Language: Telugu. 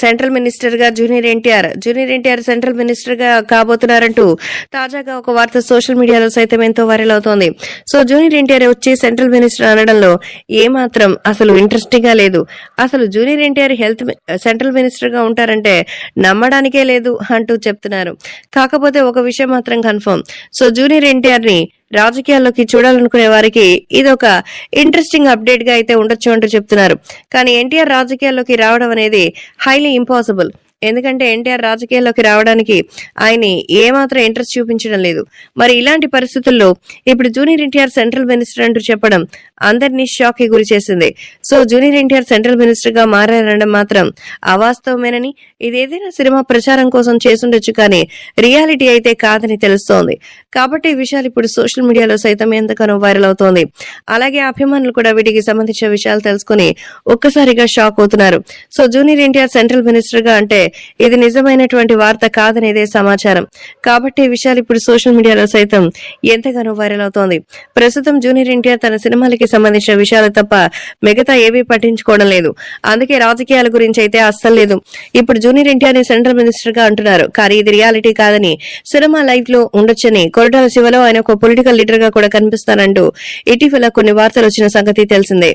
సెంట్రల్ మినిస్టర్ గా జూనియర్ ఎన్టీఆర్ సెంట్రల్ మినిస్టర్ గా కాబోతున్నారంటూ తాజాగా ఒక వార్త సోషల్ మీడియాలో సైతం ఎంతో వైరల్ అవుతోంది. సో జూనియర్ ఎన్టీఆర్ వచ్చి సెంట్రల్ మినిస్టర్ అనడంలో ఏమాత్రం అసలు ఇంట్రెస్టింగ్ గా లేదు. అసలు జూనియర్ ఎన్టీఆర్ సెంట్రల్ మినిస్టర్ గా ఉంటారంటే నమ్మడానికే లేదు అంటూ చెప్తున్నారు. కాకపోతే ఒక విషయం మాత్రం కన్ఫర్మ్. సో జూనియర్ ఎన్టీఆర్ ని రాజకీయాల్లోకి చూడాలనుకునే వారికి ఇదొక ఇంట్రెస్టింగ్ అప్డేట్ గా అయితే ఉండొచ్చు అంటూ చెప్తున్నారు. కానీ ఎన్టీఆర్ రాజకీయాల్లోకి రావడం అనేది హైలీ ఇంపాసిబుల్. ఎందుకంటే ఎన్టీఆర్ రాజకీయాల్లోకి రావడానికి ఆయన్ని ఏమాత్రం ఇంట్రెస్ట్ చూపించడం లేదు. మరి ఇలాంటి పరిస్థితుల్లో ఇప్పుడు జూనియర్ ఎన్టీఆర్ సెంట్రల్ మినిస్టర్ అంటూ చెప్పడం అందరినీ షాక్ కి గురి చేసింది. So junior NTR central minister గా మారారనడం మాత్రం అవాస్తవమేనని, ఇదేదైనా సినిమా ప్రచారం కోసం చేసుండొచ్చు కానీ రియాలిటీ అయితే కాదని తెలుస్తోంది. కాబట్టి ఈ విషయాలు ఇప్పుడు సోషల్ మీడియాలో సైతం ఎంతగానో వైరల్ అవుతోంది. అలాగే అభిమానులు కూడా వీటికి సంబంధించిన విషయాలు తెలుసుకుని ఒక్కసారిగా షాక్ అవుతున్నారు. So junior NTR central minister గా అంటే ఇది నిజమైనటువంటి వార్త కాదనేదే సమాచారం. కాబట్టి ఈ విషయాలు ఇప్పుడు సోషల్ మీడియాలో సైతం ఎంతగానో వైరల్ అవుతోంది. ప్రస్తుతం జూనియర్ ఎన్టీఆర్ తన సినిమాలకి సంబంధించిన విషయాలు తప్ప మిగతా ఏవీ పట్టించుకోవడం లేదు. అందుకే రాజకీయాల గురించి అయితే అస్సలు లేదు. ఇప్పుడు జూనియర్ ఎన్టీఆర్ ని సెంట్రల్ మినిస్టర్ గా అంటున్నారు. కానీ ఇది రియాలిటీ కాదని, సినిమా లైఫ్ లో ఉండొచ్చని, కొరటాల శివలో ఆయన ఒక పొలిటికల్ లీడర్ గా కూడా కనిపిస్తానంటూ ఇటీవల కొన్ని వార్తలు వచ్చిన సంగతి తెలిసిందే.